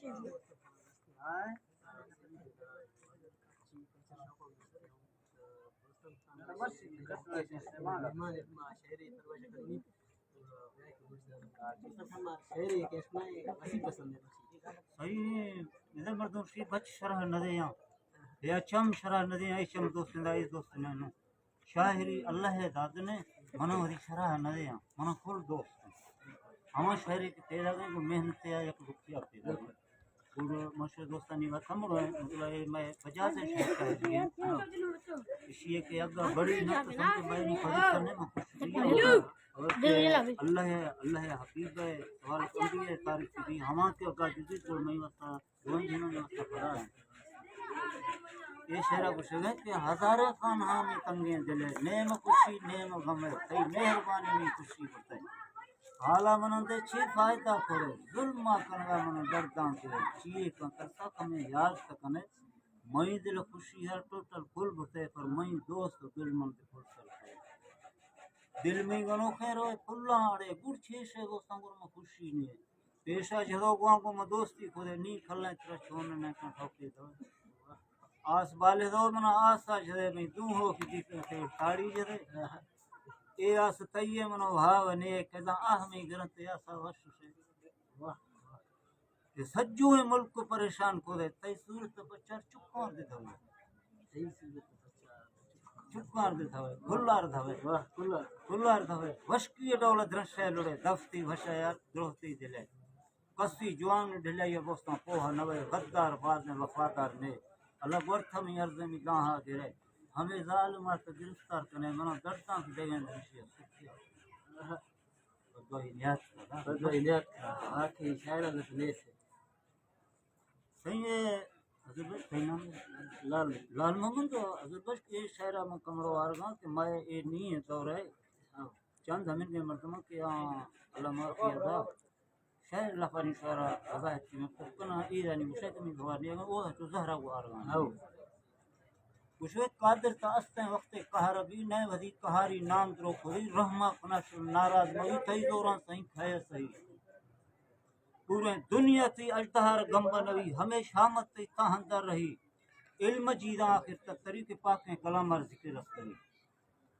صحیح نظر مردوں کی بچ شرح ندیاں یا چم شرح ندیاں ای چم دوستن دا ای دوستن نو شاعری اللہ داد نے منو ہری شرح ندیاں منو کل دوست ہما شاعری کی تیرا گئے کو محنت یا یک دکھیا پیدا گئے اور مشہور دوستانی بات سمرو ہے مطلب میں بجا سے شاعری ہے اسی کہ اگر بڑی نہ سمجھ میں نہیں پڑھ کرنے میں خوش اللہ حبیب ہے سوال کری ہے تاریخ بھی ہما کے کا جدید جو میں واسطہ دون دنوں میں واسطہ پڑھا ہے یہ شعرہ کچھ ہے کہ ہزارہ خان ہاں تنگیں دلے نیم خوشی نیم غم تی مہربانی میں خوشی ہوتا ہے حالا منن دے چھ فائدہ کرو ظلم کرنا من درداں کے چیئے کا کرتا کمیں یاد تکنے میں دل خوشی ہر ٹوٹل کل بتے پر میں دوست دل من دے کھل سکتے دل میں گنو خیر ہوئے پھلا آڑے گڑ چھیشے گو سنگر میں خوشی نہیں پیشہ جھدو گواں کو میں دوستی کھولے نہیں کھلنے ترہ چھوڑنے نہیں کن ٹھوکے دو آس بالے دو منا آسا جھدے میں دوں ہو کی دیتے تاڑی جھدے اے آس تیئے منو بھاو نے کدا آہمی گرنتے آسا وش سے کہ سجو ملک کو پریشان کو دے تی صورت بچار چکار دے دھوئے چکار دے دھوئے کھلار دھوئے وشکی ڈولہ درشے لڑے دفتی بھشایا دروہتی دلے کسی جوان ڈھلے یہ بوستان پوہا نوے غدار باز نے وفادار نے اللہ گورتھا میں عرض میں گاہاں گرے ہمیں ظالمات گرفتار کرنے منو درداں کی دیگیں درشیہ سکھیا بدوئی نیت آکھی شاعرہ لکھنے سے صحیح ہے حضرت بش کہیں نام لال محمد تو حضرت بش کے شاعرہ میں کمرو آرگاں کہ میں اے نہیں ہے دور ہے چند ہمیں کے مردمہ کہ اللہ معافی ادا شاعر لفانی شعرہ وضاحت کی میں کنا ایرانی مشاہد میں دوار نہیں ہے وہ ہے تو زہرہ کو آرگاں کشوے قادر تا استیں وقت قہر بھی نئے ودی قہاری نام درو خوری رحمہ کناش ناراض موی تھی دوران سہیں کھائے سہی پورے دنیا تی اجتہار گمبا نوی ہمیشہ آمد تی تاہندر رہی علم جیدہ آخر تک طریق پاکیں کلام اور ذکر رستری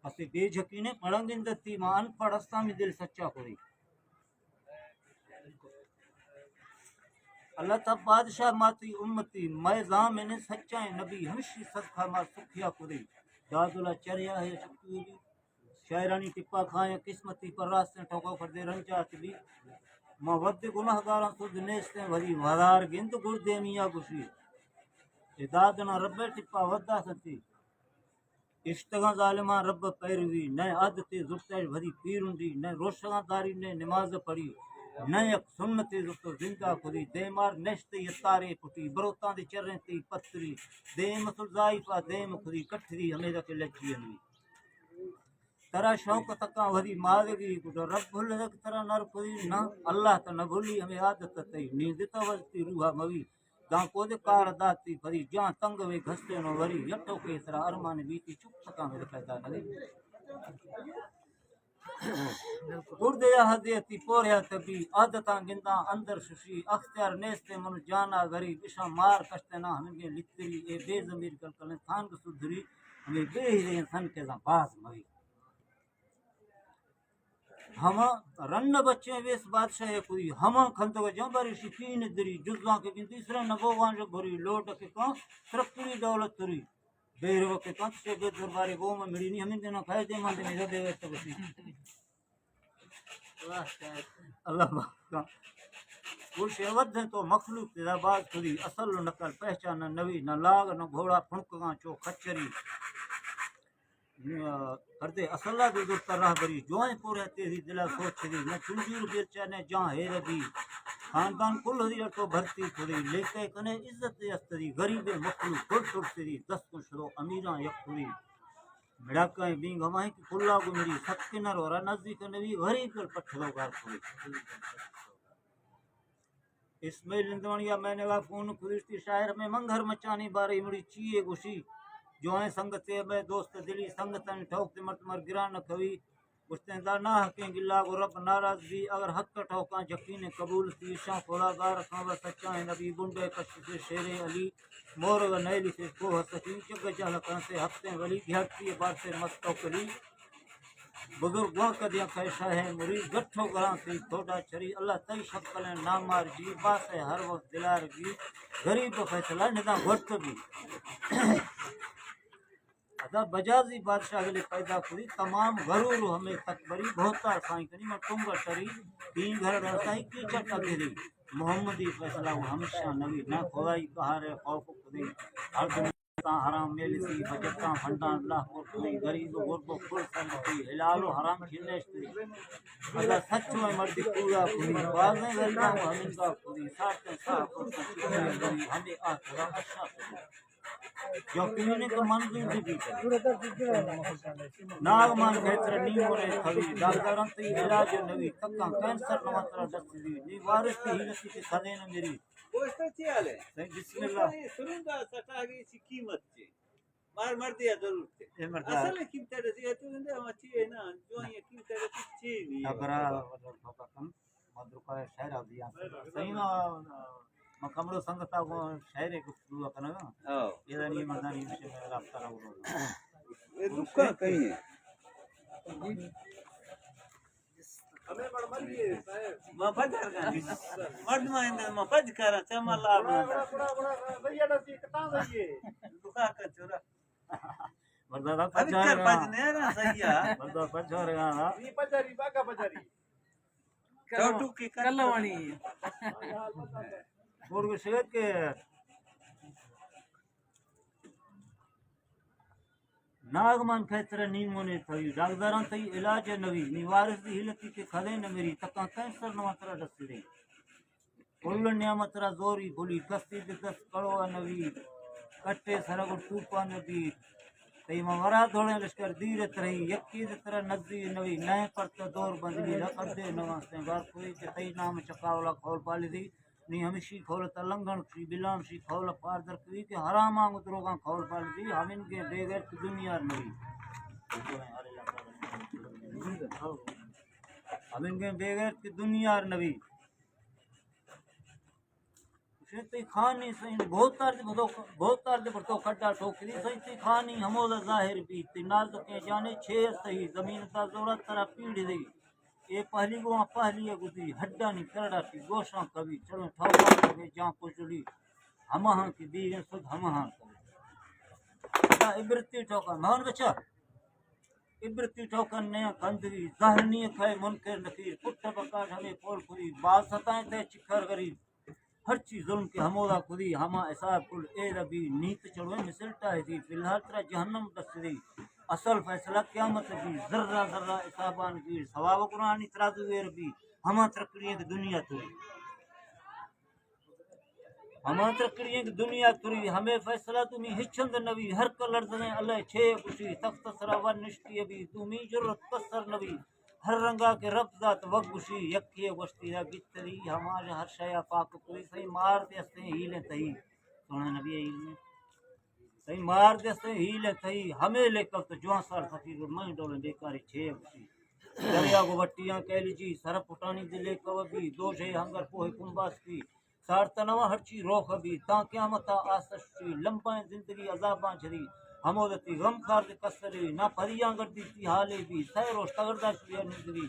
پسی بے جھکینے پڑنگندتی ماں ان پڑھ اسلامی دل سچا خوری اللہ تا بادشاہ ماتی امتی میں زامن سچائیں نبی ہمشی صدقہ ما سکھیا خوری دادلہ چریا ہے چکوی بھی شاعرانی ٹپا کھائیں قسمتی پر راستیں ٹھوکو کر دے رنجات بھی ماں ود گناہ گاراں سود نیستیں بھری وزار گند گردے میاں گشی ادادنا رب ٹپا ودا ستی اشتگاں ظالمان رب پیروی نئے عادتی زبتہ بھری پیرندی نئے روشگاں داری نے نماز پڑھی نئے سنتی زبتو زندہ خودی دیمار نشتی یتارے پٹی بروتاں دی چریں تی پتری دیم مسل ضائفہ دیم خودی کٹھری ہمیدہ کے لچی انوی ترا شوق تکا وری ماغی کو رب بھول ترا نر کوئی نہ اللہ تا نہ بھولی ہمیں عادت تی نیند تو وستی روح موی گاں کو دے کار داتی بھری جاں تنگ وے گھستے نو وری یٹو کے ترا ارمان بیتی چپ تکا میں پیدا نہ گرد یا ہدیتی پوریا تبی عادتاں گنداں اندر ششی اختیار نیستے من جانا غری بشا مار کشتے نہ ہمیں لکھتری اے بے ضمیر کل کلن تھان کو سدھری ہمیں بے ہی تھن کے باز موی ہما رن بچے ویس بادشاہ کوئی ہما کھندو جنبری شکین دری جزاں کے بین تیسرا نبوان جو بھری لوٹ کے کان ترکری دولت تری بیرو کے کان سے بے درباری گو میں مڑی نہیں ہمیں دینا کھائے دے مان دے میرے دے ویسے بسی اللہ کا کچھ عوض ہے تو مخلوق تیرا باز خودی اصل نقل پہچان نوی نہ لاغ نہ گھوڑا پھنکاں چو کھچری کردے اصلہ دے دوست راہ بری جوائیں پورے تیری دلہ سوچ دی نہ چنجور بیرچا نے جہاں ہے ربی خاندان کل ہری رٹو بھرتی تھوڑی لے کے کنے عزت استری غریب مخلوق کل ترسری دست کو شروع امیراں یک تھوڑی مڑاکائیں بینگ ہمائیں کی کلا کو میری سکنر اور نزدیک نبی غریب کل پٹھلو گار تھوڑی اسماعیل لندوانیا میں نے کہا فون خریشتی شاعر میں منگھر مچانی باری مڑی چیئے گوشی جو ہیں سنگتے میں دوست دلی سنگتن ٹھوک تے مرت مر گران نہ کھوی گشتندہ نہ حقیں گلا کو رب ناراض بھی اگر حق ٹھوکاں یقین قبول تھی شاں خداگار کھاں و سچا نبی گنڈے کش سے شیر علی مور و نیلی سے کوہ سچی چگ جہل کن سے ہفتے ولی گھڑتی بار سے مستو کلی بزرگوں کا دیا کیسا ہے مرید گٹھو گراں سے تھوڑا چری اللہ تئی شکل نامار جی باس ہے ہر وقت دلار بھی غریب فیصلہ نظام گھٹ بھی ادا بجازی بادشاہ کے لیے پیدا کری تمام غرور ہمیں تکبری بہتا سائیں کنی میں تم کا شریف تین گھر رسائی کی چٹا گری محمدی فیصلہ وہ ہمیشہ نبی نہ خدائی کہارے خوف خدی ہر دنیا حرام میلسی بجتا بھنڈا اللہ کو خدی غریب غرب کل سنتی حلال و حرام کھلشتی ادا سچ میں مردی پورا خدی بازیں غریباں ہمیں کا خدی ساتھ صاحب کو ہمیں آخرا اچھا خدی جو پینے کا منظور بھی ناگمان کہتر نیمورے تھوی ڈاکٹران تی علاج نوی تکاں کینسر نواترا دست دی نی وارث کی ہیلتی کی خدے نہ میری گوشت چیالے بسم اللہ سرنگا سٹاگی سی قیمت چے مار مردیا ضرور تھے اے مردا اصل قیمت رسی تو اندے ہم چے نا جو یہ قیمت رسی چے نہیں ابرا بابا کم مدرکا شہر دیا صحیح نا مکمڑو سنگتا کو شہر کو شروع کرنا ہاں یہ نہیں مردا نہیں سے رابطہ رہو یہ دکان کہیں ہے ہمیں بڑھ مریے ماں بجر گانی مرد ماں بج کرا چما لاب بڑا بھیا نسی کتا بھئیے دکان کا چورا مردا دا ابھی کر بجنے نا سیا مردا پچھور گانا یہ بجاری باگا بجاری چھوٹو کی کلوانی اور کو شہد کے ناگمان کھیتر نیمونے تھوی ڈاکداران تی علاج نوی نیوارث دی ہلتی کے کھدے نہ میری تکاں کینسر نواترا دست دی کل نعمت را زوری بھولی کستی دست کڑو نوی کٹے سرگ ٹوپا نبی تی مورا دھوڑے لشکر دیرت رہی یکی دترا نزدی نوی نئے پرت دور بندلی لکر دے نواں سے بار کوئی کہ تی نام چکاولا کھول پالی دی نی ہمیشی کھولتا لنگن کی بلام شی کھول پار در کوئی کہ حرام آنگ دروگاں کھول پالی دی ہمیں کے بے غیر کی دنیا نوی ہمیں کے بے غیر کی دنیا نوی تی خانی سین بہت تار دے بڑھتو کھڑا ٹوکری سین تی خانی ہمولا ظاہر بھی تی نازکیں جانے چھے سہی زمین تا زورا ترا پیڑ دی اے پہلی گواں پہلی گزری ہڈا نی کرڑا کی گوشاں کبھی چلو ٹھاوا کبھی جاں پچڑی ہمہاں کی دیویں خود ہمہاں کبھی عبرتی ٹوکن مان بچا عبرتی ٹوکن نیا کندری ظاہرنی کھائے منکر نکیر پٹھ بکاٹ ہمیں پول پوری باز ستائیں تے چکھر غریب ہر چیز ظلم کے ہمولا خودی ہما حساب کل اے ربی نیت چڑھوے مسلٹا ہے دی فی الحال ترا جہنم دسری اصل فیصلہ قیامت دی ذرہ ذرہ حسابان گیر ثواب قرآنی ترازو اے ربی ہما ترکڑیاں کی دنیا توری ہما ترکڑیاں کی دنیا توری ہمیں فیصلہ تمہیں ہچند نبی ہر کا لرزنے اللہ چھے کشی تخت سرا ون نشتی ابھی تمہیں جرت کسر نبی ہر رنگا کے رب ذات وگشی یکی گشتی ہے گتری ہمارے ہر شیا پاک کوئی صحیح مار دے سے ہیلے تہی سونا نبی ہے علم صحیح مار دے سے ہیلے تہی ہمیں لے کر تو جوان سال فقیر میں ڈولے بیکاری چھے گشی دریا کو وٹیاں کہلی جی سر پٹانی دلے کبھی دو شے ہنگر پوہ کنباس کی سار تنوا ہر چی روح بھی تا قیامت آسشی لمبائیں زندگی عذاباں چھری ہمودتی غم خار دے کسری نہ پریاں گردی تی حالے بھی سیروش تگردہ شویر نگری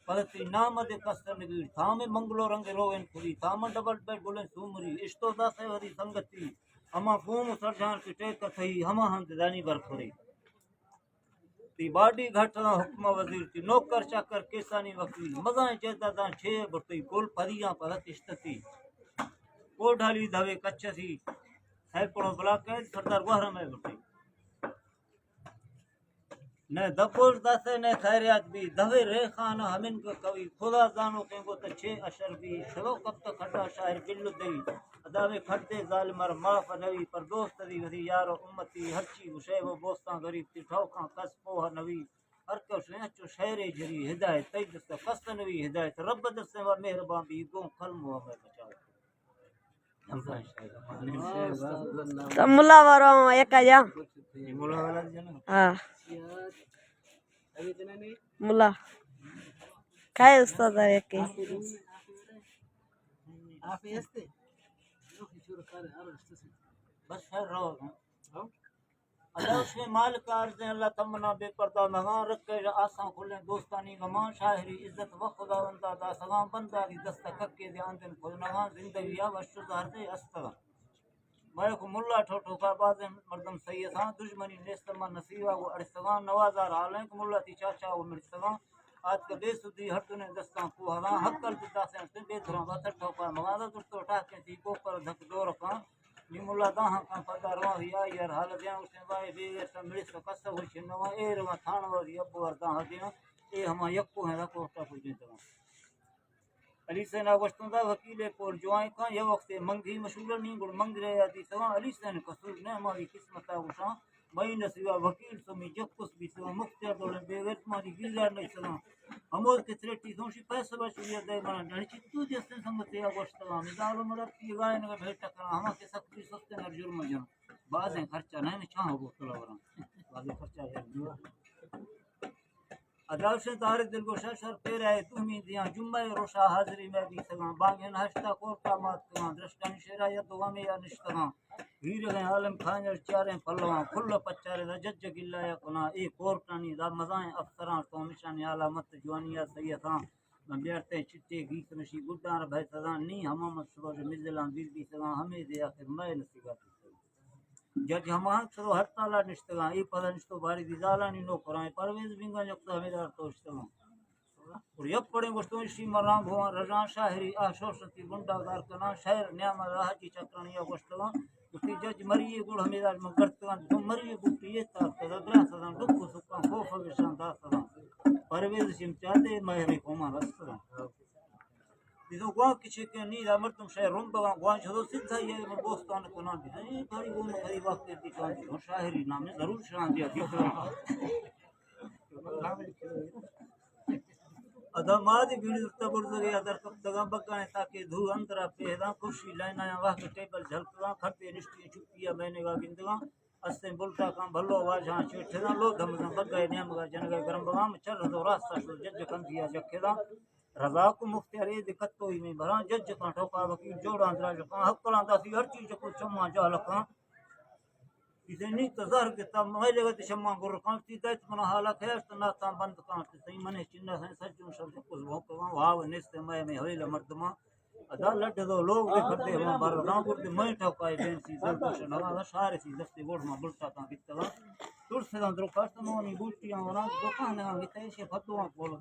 پدتی نام دے کسر نگری تھامے منگلو رنگ روین کھری تھاما ڈبل بیٹ گلیں سومری اشتو دا سے وری سنگتی ہما قوم سرجان کی ٹیک تھی ہما ہم دانی برکھری تی باڈی گھٹنا حکمہ وزیر تی نوکر چاکر کیسانی وکیل مزائیں جیدادان چھے برتی گل پریاں پدت اشتتی کو ڈھالی دھوے کچھ تھی ہے پڑو بلاک ہے سردار گوہرہ میں برتی نہ دپوش داسے نہ خیریات بھی دھوے ریخان ہمن کو کوئی خدا زانو کہ کو چھے اشر بھی شلو کب تک کھٹا شاعر بل دئی اداوے کھٹے ظالمر معاف نوی پر دوست دی ودی یارو امتی ہر چی وشے وہ بوستان غریب تی ٹھوکاں کس پوہ نوی ہر کو چو شہر جری ہدایت تی دست قصد نوی ہدایت رب دست و مہربان بھی گوں کلم ہوا میں بچاؤ تو ملا وارو ایک جا مولا والا جنا ہاں ملا کھائے استاد کے بس خیر رہو اللہ سے مال کارتے اللہ تمنا بے پردہ مغان رکھے آساں کھلیں دوستانی گمان شاہری عزت و خدا بندہ دا سلام بندہ دی دستکک کے دے آندن کھل نغان زندگی یا وشد ہردے استغا میں کو ملا ٹھوٹو کا بازیں مردم سیدان دشمنی نیستما نصیبہ وہ ارستغان نوازار عالم کو ملا تی چاچا وہ مرستغان آج کا بے سدی ہر دنے دستان کو ہلاں حق کل بدا سے انتے بے دھران باتر ٹھوکا مغازہ درستو ٹاکیں تھی کو پر دھک دور کان نیمولا داہاں کان پتا رواں ہیا یار حال دیاں اس نے بائے بے ایسا ملس کا قصہ ہوئی چھنواں اے رواں تھان واری ابو ورداں دیاں اے ہما یکو ہیں دا کوٹا کو جنتواں علی سے نا گوشتوں دا وکیل پور جوائیں کان یہ وقت منگی مشہور نہیں گڑ منگ رہے آدھی سواں علی سے نے قصور نے ہماری قسمتا وشاں مئی نسیوا وکیل سمی جکس بھی سوا مختار دولن بے ورت ماری گیزار نہیں سواں ہمود کے تریٹی سونشی پیسہ بچویا دے مانا ڈھنی چتو جیسے سمتے یا گوشتواں مدالو مرد کی گائے نگا بھیٹا کرا ہما کے سکتی سستے نر جرم جان بعضیں خرچہ نہیں چھاں ہو تلا وران بعضیں خرچہ ہے اداو سے تارے دل کو شر پیر ہے تمی دیاں جمعہ روشا حاضری میں بھی سگاں بانگن ہشتا کورتا مات کاں درشتان شیرا یا تو غمی یا نشتگاں ہیر گئے عالم کھانجر چاریں پھلواں کھل پچارے دا جج گلا یا کنا اے کورٹانی دا مزائیں افسراں تو نشانی علامت جوانی یا سیداں میں بیرتے چٹے گیت نشی گڈاں بھائی سداں نی ہمامت سروج مزلاں دل بھی سگاں ہمیں دے آخر میں نصیبہ جج ہمان سرو ہر تالا نشتگاں ای پتہ نشتو باری دی زالانی نو کرائیں پرویز بینگا جکتا ہمیدار تو اشتگاں اور یب پڑیں گوشتوں اشی مرام بھوان رجان شاہری آشوشتی گنڈا دار کنان شہر نیامہ راہجی چکرانی یا گوشتگاں اسی جج مریے گوڑ ہمیدار مگرتگاں تو مریے گوٹی یہ تاکتا دبرا سداں ڈکو سکاں خوف وشان دا سداں پرویز شم چاہتے مہمی کومان رستگاں دیدو گوان کچھ کہ نہیں دا مردم شاہ روم بگان گوان چھدو سدھا یہ بوستان کنان دی اے بھاری گوم بھاری وقت دی چاہاں دی شاہری نامی ضرور شان دیا دیکھو ادمادی بیڑی تبر زگی ادر کب دگاں بگانے تاکہ دھو اندرا پیداں خوشی لائنا یا واہ کے ٹیبل جھلکاں کھپے رشتی چھپیا میں گا گندگاں اسیں بلٹا کان بھلو واجہاں چیٹھاں لو دھمگاں بگائے نیم گا جنگا گرم بگاں چل دو راستہ شو جج کن دیا جکھدا رضا کو مختار دقت تو ہی میں بھراں جج کان ٹھوکا وکیل جوڑاں دراج کان حق کلاں دا سی ہر چیز کو چما جال کان اسے نہیں تظاہر کے تم مہلے گتے شما گر کان تی دت منا حالا خیر تو نہ تام بند کان تے منے چنہ سے سچوں شب کو بھوکاں واو نست میں ہویل مردما ادا لڈ دو لوگ دے کھتے ہم بار داں گر دے میں ٹھوکائے بین سی زل کچھ نہ شار سی دستے گوڑ ما بلٹا کان کیتا تر سے اندر کاست نو نی بوٹیاں ونا دکان نہ گتے سے فتوا کول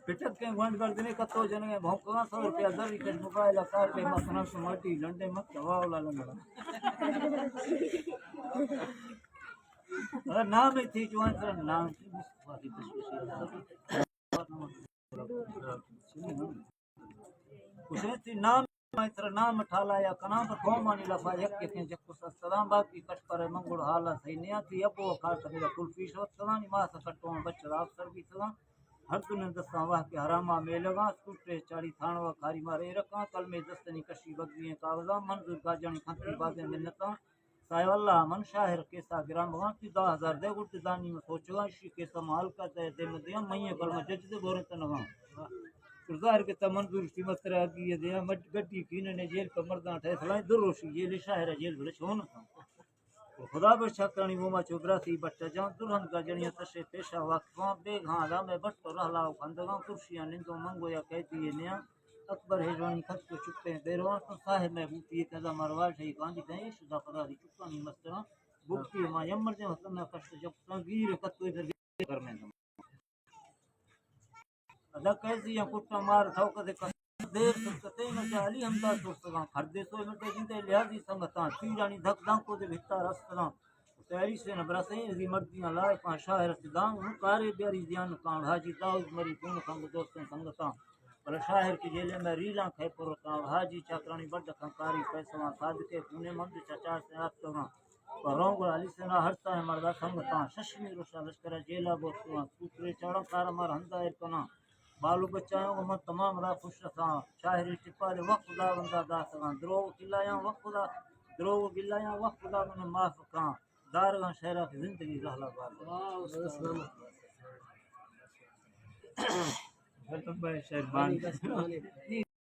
پٹک کے گوانڈ کر دینے کتو جنے بھوکاں 100 روپیہ دری کے موبائل کار دے مسنا سماٹی لنڈے مت واو لا لنگڑا اگر نام تھی جوان سر نام کی مصطفی تشویش کچھ تھی نام مائتر نام ٹھالا یا کنام پر قومانی لفا یک کے جک سلام باقی کٹ پر منگڑ حالا صحیح نیا تھی ابو کار میرا کل فیش وقت سلانی ما سکٹوں بچہ افسر بھی سلام ہر دن دستاں واہ کے حراما میں لگا سکوٹے چاڑی تھانوا کھاری مارے رکھاں کل میں دستنی کشی بگویں کاغذاں منظور کا جانی کھنتی بازیں منتاں سائے اللہ من شاہر کیسا گرام بھگوان کی 10,000 دے گڑ دانی میں سوچگا اسی کیسا مال کا دے دے مدیاں میں کل میں جج دے بورے تنگاں ظاہر کے منظور کی مترا کی دیا مٹ گڈی کینے نے جیل کا مرداں ٹھے فلاں دروشی جیل شاہر جیل بلش ہونا خدا پر چھکرانی وہ ما چوبراسی بٹا جان دلہن کا جنیا تشے پیشہ واقفاں بے گھاں دا میں بٹ رہلا کھندگاں کرسیاں نندو منگو یا کہتی ہے نیا اکبر ہجوانی خط کو چکتے بیروان تو صاحب میں بوتی کذا مروال شہی کاندی تھیں شدا خدا دی چکانی مسترا بوتی ما یمر دے حسن کشت جب تنگیر کتو ادھر کرنے دم ادا کیسی یا کٹا مار تھو کدے دیر سکتے میں علی ہمدا دوستاں ہر دے سو میں جندے لہذی سنگتاں تیرانی دھک دھک کو دے بھتا رستاں تیری سے نبرسیں دی مردیاں لائے پا شاعر صداں کارے بیاری دیان کان حاجی داؤد مری کون کھنگ دوستاں سنگتاں بل شاعر کی جیلے میں ریلاں کھے پر کان حاجی چاکرانی بڑ کھنکاری پیسواں صادقے پونے مند چچا سے آتاں پروں کو علی سے نہ ہرتا ہے مردا سنگتاں ششمی روشا لشکر جیلا بوتاں سوترے چاڑا کار مار ہندا کنا بالو بچایوں کو تمام را خوش رکھاں شاہری ٹپالے وقت خدا بندہ داساں درو کلایا وقت خدا درو گلایا وقت خدا من معاف کاں دارگاہ شہرہ کی زندگی رہلا بار شہر